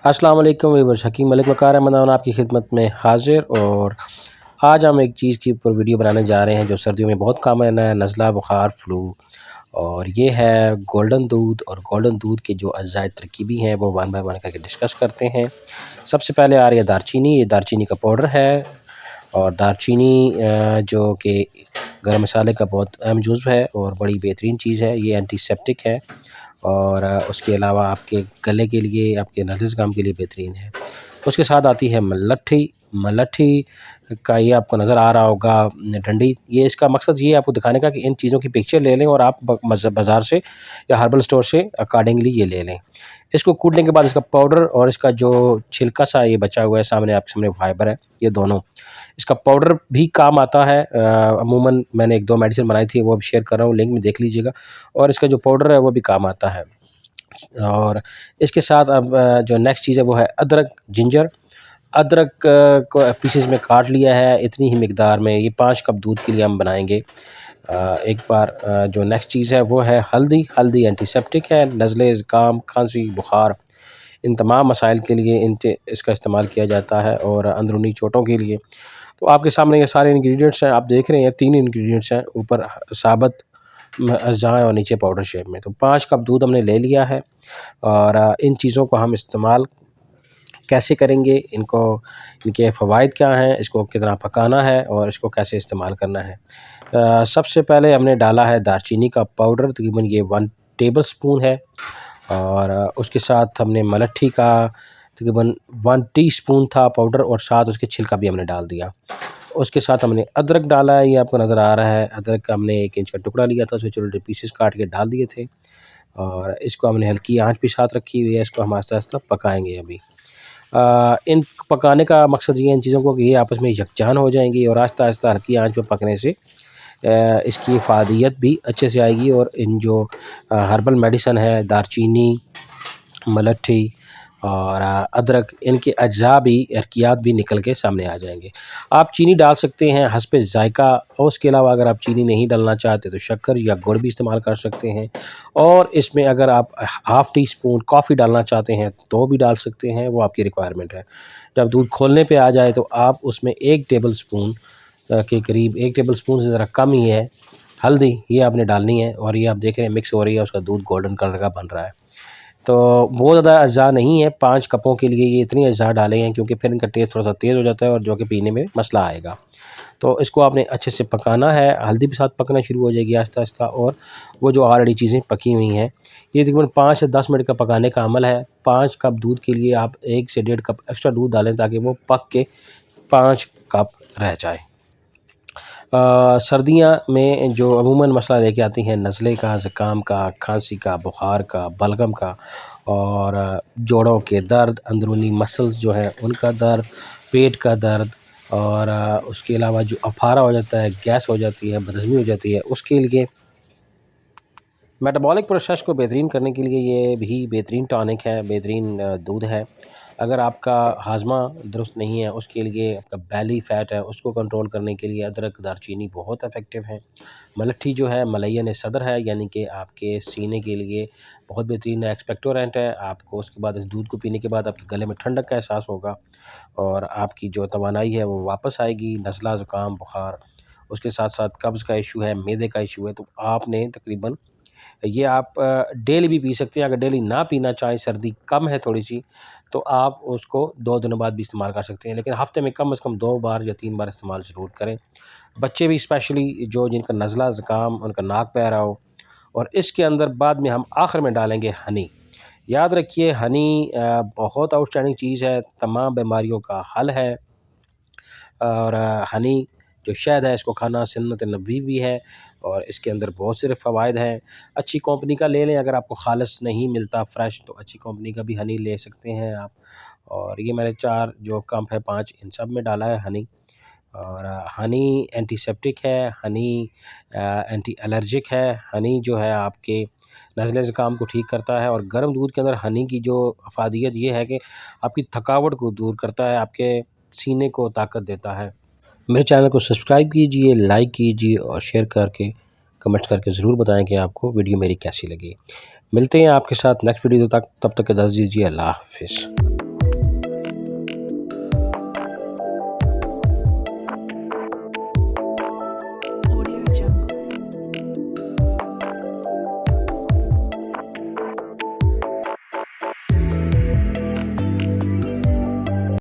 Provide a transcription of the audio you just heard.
अस्सलाम वालेकुम वीवर्स, हकीम मलिक वक़ार अहमद आपकी खिदमत में हाज़िर। और आज हम एक चीज़ के ऊपर वीडियो बनाने जा रहे हैं जो सर्दियों में बहुत कॉमन है, नज़ला, बुखार, फ्लू। और ये है गोल्डन दूध। और गोल्डन दूध के जो अज़ाए तरकीबी हैं वो वन बाय वन करके डिस्कस करते हैं। सबसे पहले आ रही है दारचीनी। ये दारचीनी का पाउडर है। और दारचीनी जो कि गरम मसाले का बहुत अहम जुज़्व है और बड़ी बेहतरीन चीज़ है। ये एंटीसेप्टिक है और उसके अलावा आपके गले के लिए, आपके नज़ले ज़ुकाम के लिए बेहतरीन है। उसके साथ आती है मलट्ठी। मलट्ठी का ये आपको नज़र आ रहा होगा डंडी। ये इसका मकसद ये है आपको दिखाने का कि इन चीज़ों की पिक्चर ले लें और आप बाज़ार से या हर्बल स्टोर से अकॉर्डिंगली ये ले लें। इसको कूटने के बाद इसका पाउडर और इसका जो छिलका सा ये बचा हुआ है सामने आपके सामने फाइबर है, ये दोनों इसका पाउडर भी काम आता है। अमूमन मैंने 1-2 मेडिसिन बनाई थी, वो अब शेयर कर रहा हूँ, लिंक में देख लीजिएगा। और इसका जो पाउडर है वो भी काम आता है। और इसके साथ अब जो नेक्स्ट चीज़ है वो है अदरक, जिंजर। अदरक को पीसेस में काट लिया है इतनी ही मिकदार में। ये 5 कप दूध के लिए हम बनाएंगे। एक बार जो नेक्स्ट चीज़ है वो है हल्दी। हल्दी एंटीसेप्टिक है, नज़ले, ज़ुकाम, खांसी, बुखार, इन तमाम मसाइल के लिए इसका इस्तेमाल किया जाता है और अंदरूनी चोटों के लिए। तो आपके सामने ये सारे इंग्रेडिएंट्स हैं, आप देख रहे हैं 3 इंग्रेडिएंट्स हैं, ऊपर साबुत अज़ां और नीचे पाउडर शेप में। तो 5 कप दूध हमने ले लिया है। और इन चीज़ों को हम इस्तेमाल कैसे करेंगे, इनके फ़वाइद क्या हैं, इसको कितना पकाना है और इसको कैसे इस्तेमाल करना है। सबसे पहले हमने डाला है दारचीनी का पाउडर, तकरीबन ये 1 टेबल स्पून है। और उसके साथ हमने मलट्ठी का तकरीबन 1 टीस्पून था पाउडर और साथ उसके छिलका भी हमने डाल दिया। उसके साथ हमने अदरक डाला है, ये आपको नज़र आ रहा है। अदरक का हमने 1 इंच का टुकड़ा लिया था, उसमें छोटे-छोटे पीसेस काट के डाल दिए थे। और इसको हमने हल्की आंच पे साथ रखी हुई है, इसको हम आहिस्ता-आहिस्ता पकाएँगे अभी। इन पकाने का मकसद ये है इन चीज़ों को कि ये आपस में यकजान हो जाएँगी और आहिस्ता-आहिस्ता हल्की आंच पे पकने से इसकी फ़ादियत भी अच्छे से आएगी। और इन जो हर्बल मेडिसिन है, दारचीनी, मलट्ठी और अदरक, इनके अज्जा भी, अर्कियात भी निकल के सामने आ जाएंगे। आप चीनी डाल सकते हैं हस्बे ज़ायक़ा। और उसके अलावा अगर आप चीनी नहीं डालना चाहते तो शक्कर या गुड़ भी इस्तेमाल कर सकते हैं। और इसमें अगर आप हाफ़ टी स्पून कॉफ़ी डालना चाहते हैं तो भी डाल सकते हैं, वो आपकी रिक्वायरमेंट है। जब दूध खोलने पे आ जाए तो आप उसमें 1 टेबल स्पून के करीब, 1 टेबल स्पून से ज़रा कम ही है, हल्दी ये आपने डालनी है। और ये आप देख रहे हैं मिक्स हो रही है, उसका दूध गोल्डन कलर का बन रहा है। तो बहुत ज़्यादा अज़्ज़ा नहीं है, 5 कपों के लिए ये इतनी अज़्ज़ा डाले हैं क्योंकि फिर इनका टेस्ट थोड़ा सा तेज़ हो जाता है और जो कि पीने में मसला आएगा। तो इसको आपने अच्छे से पकाना है, हल्दी के साथ पकना शुरू हो जाएगी आहिस्ता-आहिस्ता। और वो जो ऑलरेडी चीज़ें पकी हुई हैं, ये तकरीबन 5 से 10 मिनट का पकाने का अमल है। 5 कप दूध के लिए आप 1 से 1.5 कप एक्स्ट्रा दूध डालें ताकि वो पक के 5 कप रह जाए। सर्दियाँ में जो अमूमन मसला लेके आती हैं नज़ले का, ज़ुकाम का, खांसी का, बुखार का, बलगम का और जोड़ों के दर्द, अंदरूनी मसल्स जो है उनका दर्द, पेट का दर्द और उसके अलावा जो अफारा हो जाता है, गैस हो जाती है, बदहज़मी हो जाती है, उसके लिए मेटाबॉलिक प्रोसेस को बेहतरीन करने के लिए ये भी बेहतरीन टॉनिक है, बेहतरीन दूध है। अगर आपका हाज़मा दुरुस्त नहीं है, उसके लिए आपका बेली फ़ैट है, उसको कंट्रोल करने के लिए अदरक, दारचीनी बहुत इफ़ेक्टिव हैं। मलट्ठी जो है मलय्यन सदर है, यानी कि आपके सीने के लिए बहुत बेहतरीन एक्सपेक्टोरेंट है। आपको उसके बाद इस दूध को पीने के बाद आपके गले में ठंडक का एहसास होगा और आपकी जो तवानाई है वो वापस आएगी। नज़ला, ज़ुकाम, बुखार, उसके साथ-साथ कब्ज़ का इशू है, मैदे का इशू है, तो आपने तकरीबन ये आप डेली भी पी सकते हैं। अगर डेली ना पीना चाहें, सर्दी कम है थोड़ी-सी, तो आप उसको 2 दिनों बाद भी इस्तेमाल कर सकते हैं। लेकिन हफ़्ते में कम से कम 2 बार या 3 बार इस्तेमाल ज़रूर करें। बच्चे भी स्पेशली जो जिनका नज़ला, ज़ुकाम, उनका नाक बह रहा हो। और इसके अंदर बाद में हम आखिर में डालेंगे हनी। याद रखिए हनी बहुत आउटस्टैंडिंग चीज़ है, तमाम बीमारियों का हल है। और हनी जो शहद है इसको खाना सुन्नत नबवी भी है और इसके अंदर बहुत सारे फ़वाइद हैं। अच्छी कंपनी का ले लें, अगर आपको ख़ालिस नहीं मिलता फ्रेश तो अच्छी कंपनी का भी हनी ले सकते हैं आप। और ये मैंने 4 जो कप है 5 इन सब में डाला है हनी। और हनी एंटीसेप्टिक है, हनी एंटी एलर्जिक है। हनी जो है आपके नज़ले ज़ुकाम को ठीक करता है। और गर्म दूध के अंदर हनी की जो अफ़ादियत ये है कि आपकी थकावट को दूर करता है, आपके सीने को ताकत देता है। मेरे चैनल को सब्सक्राइब कीजिए, लाइक कीजिए और शेयर करके कमेंट्स करके ज़रूर बताएं कि आपको वीडियो मेरी कैसी लगी। मिलते हैं आपके साथ नेक्स्ट वीडियो तक, तब तक इजाज़त दीजिए। अल्लाह हाफ़िज़।